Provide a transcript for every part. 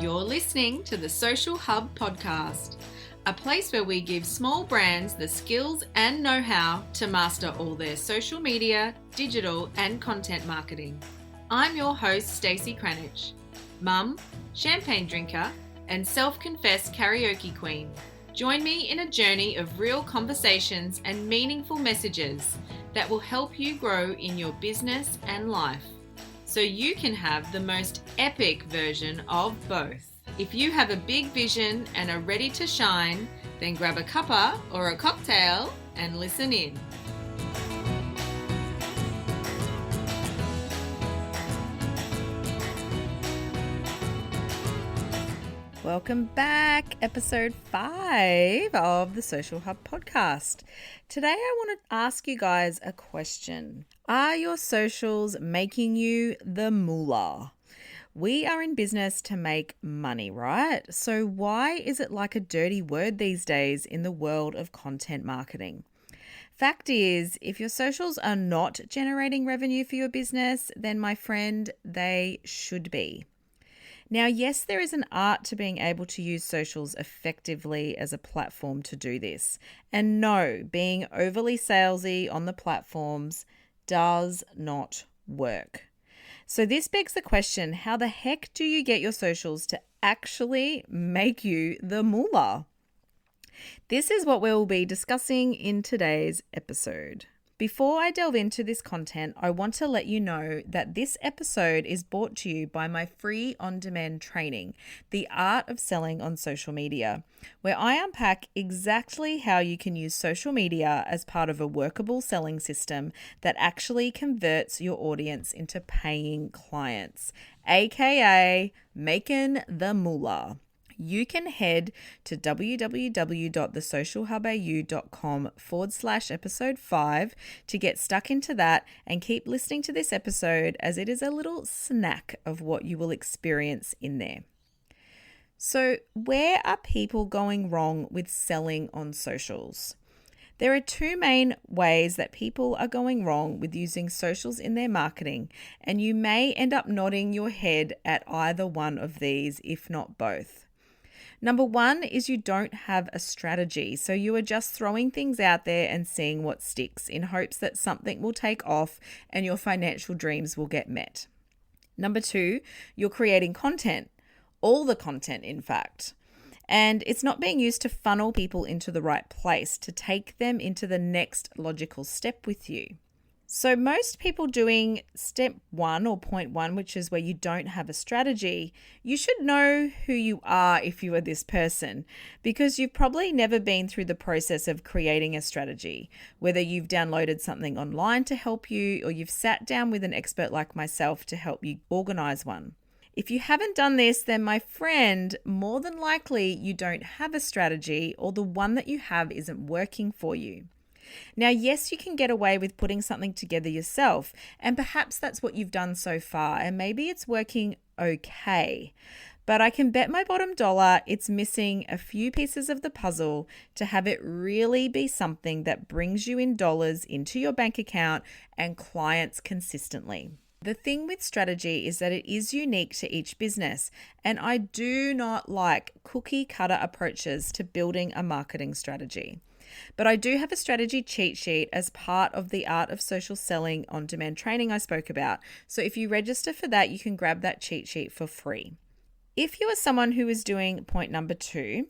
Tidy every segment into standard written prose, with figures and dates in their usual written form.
You're listening to the Social Hub podcast, a place where we give small brands the skills and know-how to master all their social media, digital, and content marketing. I'm your host, Stacey Cranich, mum, champagne drinker, and self-confessed karaoke queen. Join me in a journey of real conversations and meaningful messages that will help you grow in your business and life, so you can have the most epic version of both. If you have a big vision and are ready to shine, then grab a cuppa or a cocktail and listen in. Welcome back, episode 5 of the Social Hub podcast. Today I want to ask you guys a question. Are your socials making you the moolah? We are in business to make money, right? So why is it like a dirty word these days in the world of content marketing? Fact is, if your socials are not generating revenue for your business, then my friend, they should be. Now, yes, there is an art to being able to use socials effectively as a platform to do this. And no, being overly salesy on the platforms does not work. So this begs the question, how the heck do you get your socials to actually make you the moolah? This is what we'll be discussing in today's episode. Before I delve into this content, I want to let you know that this episode is brought to you by my free on-demand training, The Art of Selling on Social Media, where I unpack exactly how you can use social media as part of a workable selling system that actually converts your audience into paying clients, aka making the moolah. You can head to www.thesocialhubau.com/episode 5 to get stuck into that and keep listening to this episode as it is a little snack of what you will experience in there. So, where are people going wrong with selling on socials? There are two main ways that people are going wrong with using socials in their marketing, and you may end up nodding your head at either one of these, if not both. Number one is you don't have a strategy. So you are just throwing things out there and seeing what sticks in hopes that something will take off and your financial dreams will get met. Number two, you're creating content, all the content in fact, and it's not being used to funnel people into the right place, to take them into the next logical step with you. So most people doing step 1 or point 1, which is where you don't have a strategy, you should know who you are if you are this person, because you've probably never been through the process of creating a strategy, whether you've downloaded something online to help you or you've sat down with an expert like myself to help you organize one. If you haven't done this, then my friend, more than likely you don't have a strategy or the one that you have isn't working for you. Now, yes, you can get away with putting something together yourself, and perhaps that's what you've done so far, and maybe it's working okay. But I can bet my bottom dollar it's missing a few pieces of the puzzle to have it really be something that brings you in dollars into your bank account and clients consistently. The thing with strategy is that it is unique to each business, and I do not like cookie cutter approaches to building a marketing strategy. But I do have a strategy cheat sheet as part of the Art of Social Selling on-demand training I spoke about. So if you register for that, you can grab that cheat sheet for free. If you are someone who is doing point number 2,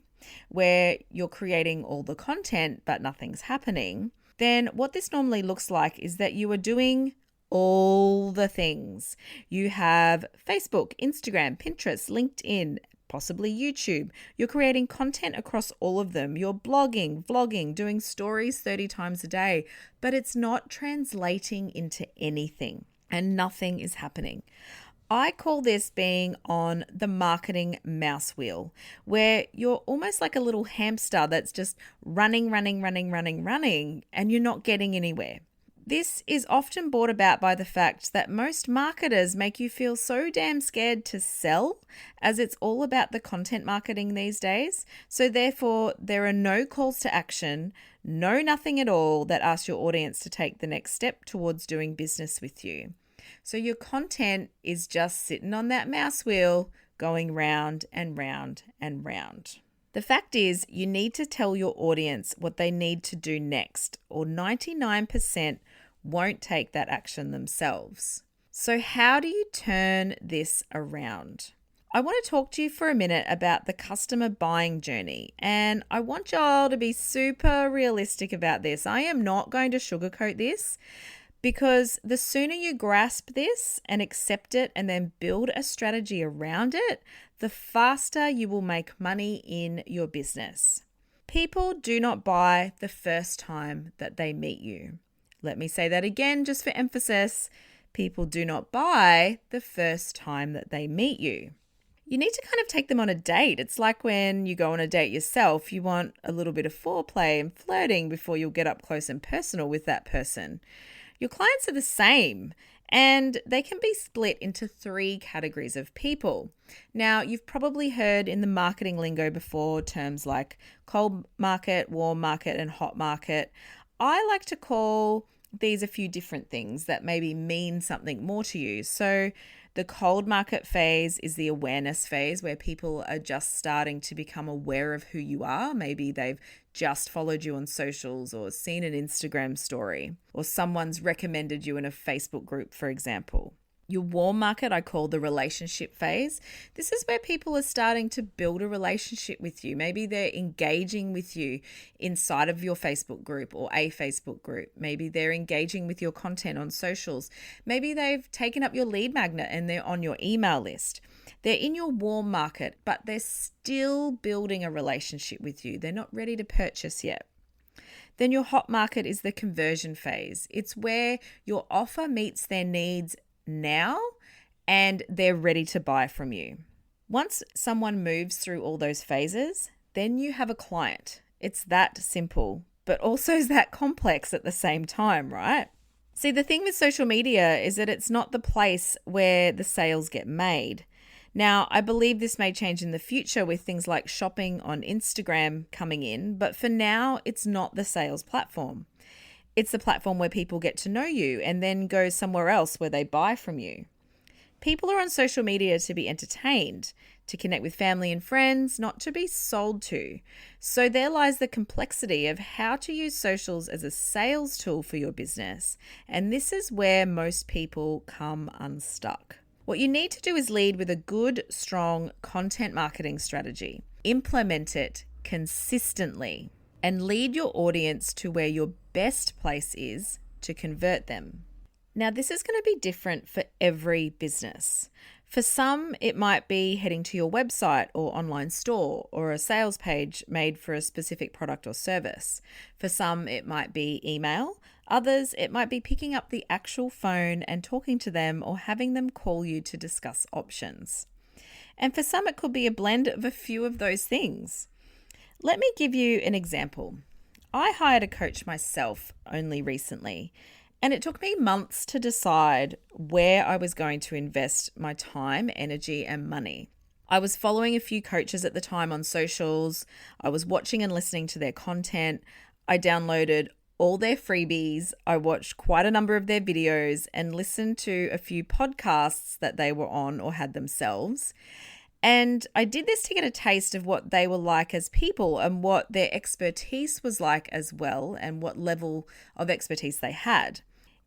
where you're creating all the content but nothing's happening, then what this normally looks like is that you are doing all the things. You have Facebook, Instagram, Pinterest, LinkedIn, possibly YouTube. You're creating content across all of them. You're blogging, vlogging, doing stories 30 times a day, but it's not translating into anything and nothing is happening. I call this being on the marketing mouse wheel, where you're almost like a little hamster that's just running, and you're not getting anywhere. This is often brought about by the fact that most marketers make you feel so damn scared to sell, as it's all about the content marketing these days. So therefore, there are no calls to action, nothing at all that asks your audience to take the next step towards doing business with you. So your content is just sitting on that mouse wheel, going round and round and round. The fact is, you need to tell your audience what they need to do next, or 99% won't take that action themselves. So how do you turn this around? I want to talk to you for a minute about the customer buying journey, and I want y'all to be super realistic about this. I am not going to sugarcoat this, because the sooner you grasp this and accept it and then build a strategy around it, the faster you will make money in your business. People do not buy the first time that they meet you. Let me say that again just for emphasis. People do not buy the first time that they meet you. You need to kind of take them on a date. It's like when you go on a date yourself, you want a little bit of foreplay and flirting before you'll get up close and personal with that person. Your clients are the same, and they can be split into 3 categories of people. Now, you've probably heard in the marketing lingo before terms like cold market, warm market, and hot market. I like to call these a few different things that maybe mean something more to you. So the cold market phase is the awareness phase, where people are just starting to become aware of who you are. Maybe they've just followed you on socials or seen an Instagram story, or someone's recommended you in a Facebook group, for example. Your warm market, I call the relationship phase. This is where people are starting to build a relationship with you. Maybe they're engaging with you inside of your Facebook group or a Facebook group. Maybe they're engaging with your content on socials. Maybe they've taken up your lead magnet and they're on your email list. They're in your warm market, but they're still building a relationship with you. They're not ready to purchase yet. Then your hot market is the conversion phase. It's where your offer meets their needs now and they're ready to buy from you. Once someone moves through all those phases, then you have a client. It's that simple, but also that complex at the same time, right? See, the thing with social media is that it's not the place where the sales get made. Now, I believe this may change in the future with things like shopping on Instagram coming in, but for now, it's not the sales platform. It's the platform where people get to know you and then go somewhere else where they buy from you. People are on social media to be entertained, to connect with family and friends, not to be sold to. So there lies the complexity of how to use socials as a sales tool for your business. And this is where most people come unstuck. What you need to do is lead with a good, strong content marketing strategy. Implement it consistently and lead your audience to where your best place is to convert them. Now, this is going to be different for every business. For some, it might be heading to your website or online store or a sales page made for a specific product or service. For some, it might be email. Others, it might be picking up the actual phone and talking to them or having them call you to discuss options. And for some, it could be a blend of a few of those things. Let me give you an example. I hired a coach myself only recently, and it took me months to decide where I was going to invest my time, energy, and money. I was following a few coaches at the time on socials. I was watching and listening to their content. I downloaded all their freebies. I watched quite a number of their videos and listened to a few podcasts that they were on or had themselves. And I did this to get a taste of what they were like as people and what their expertise was like as well, and what level of expertise they had.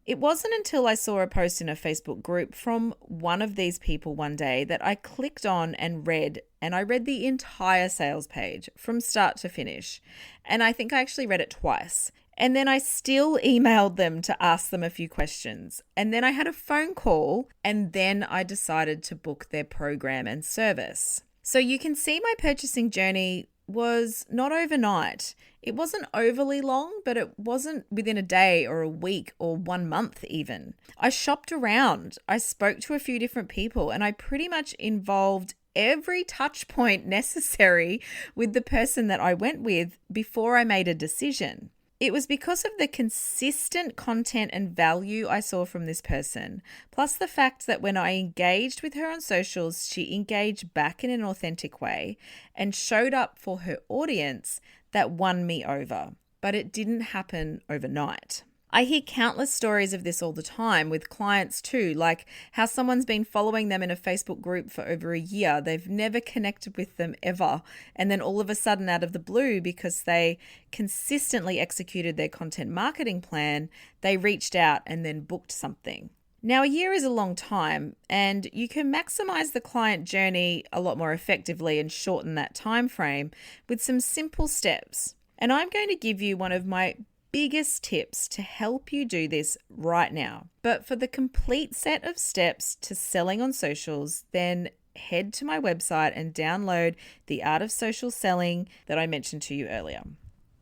It wasn't until I saw a post in a Facebook group from one of these people one day that I clicked on and I read the entire sales page from start to finish. And I think I actually read it twice. And then I still emailed them to ask them a few questions. And then I had a phone call, and then I decided to book their program and service. So you can see my purchasing journey was not overnight. It wasn't overly long, but it wasn't within a day or a week or 1 month even. I shopped around. I spoke to a few different people, and I pretty much involved every touch point necessary with the person that I went with before I made a decision. It was because of the consistent content and value I saw from this person, plus the fact that when I engaged with her on socials, she engaged back in an authentic way and showed up for her audience, that won me over. But it didn't happen overnight. I hear countless stories of this all the time with clients too, like how someone's been following them in a Facebook group for over a year. They've never connected with them ever. And then all of a sudden, out of the blue, because they consistently executed their content marketing plan, they reached out and then booked something. Now, a year is a long time, and you can maximize the client journey a lot more effectively and shorten that time frame with some simple steps. And I'm going to give you one of my biggest tips to help you do this right now. But for the complete set of steps to selling on socials, then head to my website and download The Art of Social Selling that I mentioned to you earlier.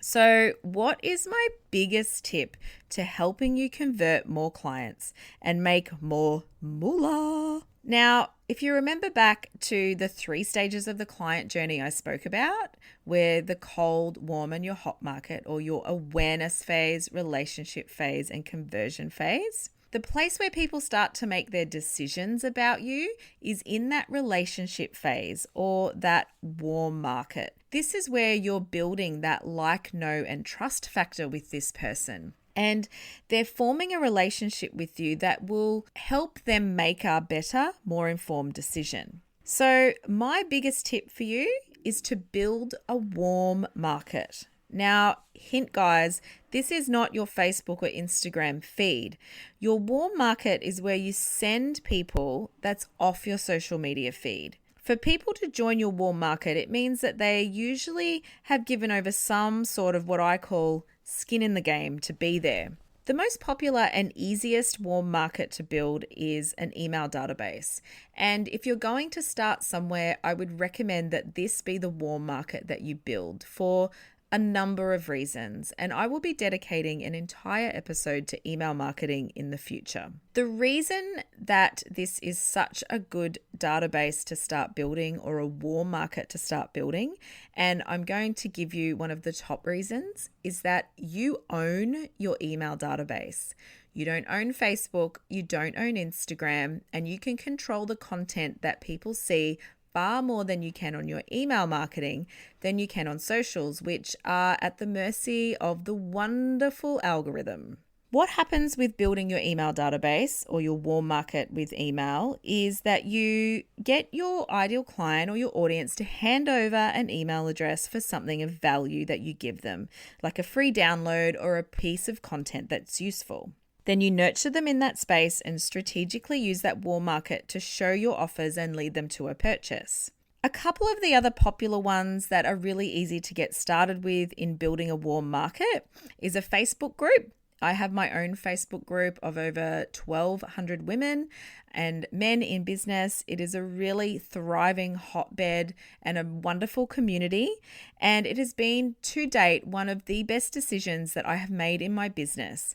So, what is my biggest tip to helping you convert more clients and make more moolah? Now, if you remember back to the 3 stages of the client journey I spoke about, where the cold, warm, and your hot market, or your awareness phase, relationship phase, and conversion phase, the place where people start to make their decisions about you is in that relationship phase or that warm market. This is where you're building that like, know, and trust factor with this person. And they're forming a relationship with you that will help them make a better, more informed decision. So my biggest tip for you is to build a warm market. Now, hint guys, this is not your Facebook or Instagram feed. Your warm market is where you send people that's off your social media feed. For people to join your warm market, it means that they usually have given over some sort of what I call skin in the game to be there. The most popular and easiest warm market to build is an email database. And if you're going to start somewhere, I would recommend that this be the warm market that you build for a number of reasons, and I will be dedicating an entire episode to email marketing in the future. The reason that this is such a good database to start building, or a warm market to start building, and I'm going to give you one of the top reasons, is that you own your email database. You don't own Facebook, you don't own Instagram, and you can control the content that people see far more than you can on your email marketing than you can on socials, which are at the mercy of the wonderful algorithm. What happens with building your email database or your warm market with email is that you get your ideal client or your audience to hand over an email address for something of value that you give them, like a free download or a piece of content that's useful. Then you nurture them in that space and strategically use that warm market to show your offers and lead them to a purchase. A couple of the other popular ones that are really easy to get started with in building a warm market is a Facebook group. I have my own Facebook group of over 1,200 women and men in business. It is a really thriving hotbed and a wonderful community. And it has been, to date, one of the best decisions that I have made in my business.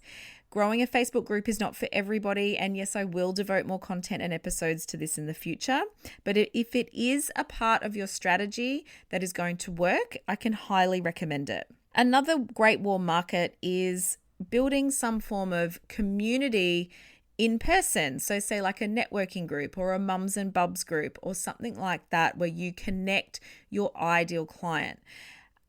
Growing a Facebook group is not for everybody, and yes, I will devote more content and episodes to this in the future, but if it is a part of your strategy that is going to work, I can highly recommend it. Another great warm market is building some form of community in person. So say like a networking group or a mums and bubs group or something like that, where you connect your ideal client.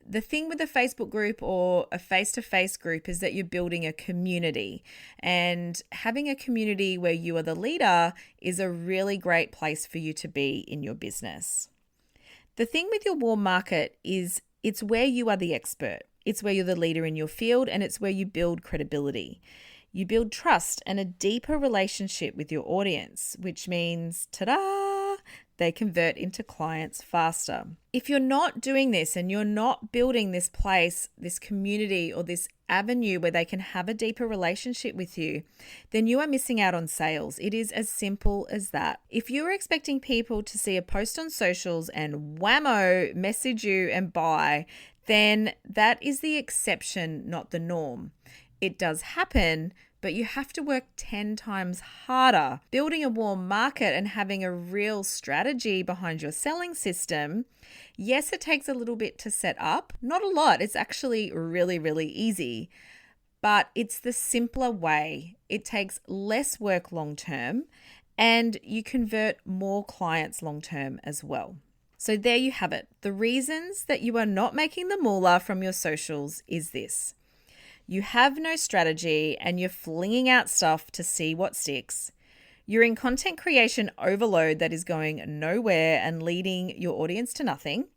The thing with a Facebook group or a face-to-face group is that you're building a community, and having a community where you are the leader is a really great place for you to be in your business. The thing with your warm market is it's where you are the expert. It's where you're the leader in your field, and it's where you build credibility. You build trust and a deeper relationship with your audience, which means, ta-da, they convert into clients faster. If you're not doing this and you're not building this place, this community, or this avenue where they can have a deeper relationship with you, then you are missing out on sales. It is as simple as that. If you're expecting people to see a post on socials and whammo, message you and buy, then that is the exception, not the norm. It does happen, but you have to work 10 times harder. Building a warm market and having a real strategy behind your selling system, yes, it takes a little bit to set up. Not a lot. It's actually really, really easy, but it's the simpler way. It takes less work long term, and you convert more clients long term as well. So there you have it. The reasons that you are not making the moolah from your socials is this. you have no strategy, and you're flinging out stuff to see what sticks. You're in content creation overload that is going nowhere and leading your audience to nothing.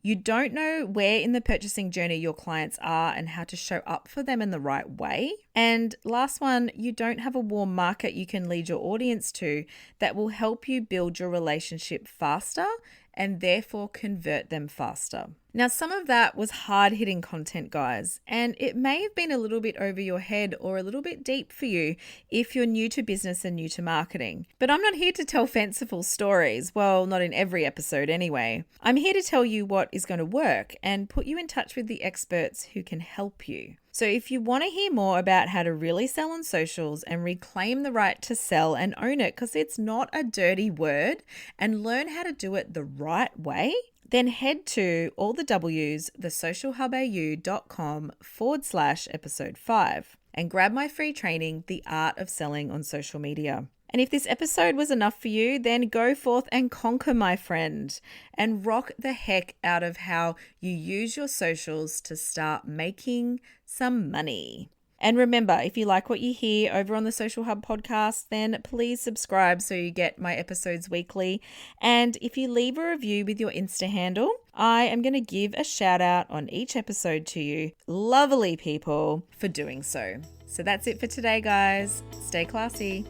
You don't know where in the purchasing journey your clients are and how to show up for them in the right way. And last one, you don't have a warm market you can lead your audience to that will help you build your relationship faster and therefore convert them faster. Now, some of that was hard-hitting content, guys, and it may have been a little bit over your head or a little bit deep for you if you're new to business and new to marketing. But I'm not here to tell fanciful stories, well, not in every episode anyway. I'm here to tell you what is going to work and put you in touch with the experts who can help you. So if you want to hear more about how to really sell on socials and reclaim the right to sell and own it, because it's not a dirty word, and learn how to do it the right way, then head to thesocialhubau.com/episode 5 and grab my free training, The Art of Selling on Social Media. And if this episode was enough for you, then go forth and conquer, my friend, and rock the heck out of how you use your socials to start making some money. And remember, if you like what you hear over on the Social Hub podcast, then please subscribe so you get my episodes weekly. And if you leave a review with your Insta handle, I am going to give a shout out on each episode to you, lovely people, for doing so. So that's it for today, guys. Stay classy.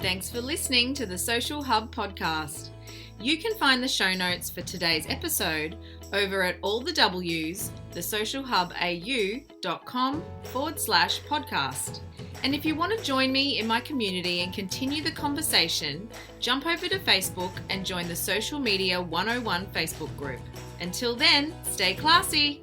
Thanks for listening to the Social Hub podcast. You can find the show notes for today's episode over at allthewsthesocialhubau.com/podcast. And if you want to join me in my community and continue the conversation, jump over to Facebook and join the Social Media 101 Facebook group. Until then, stay classy.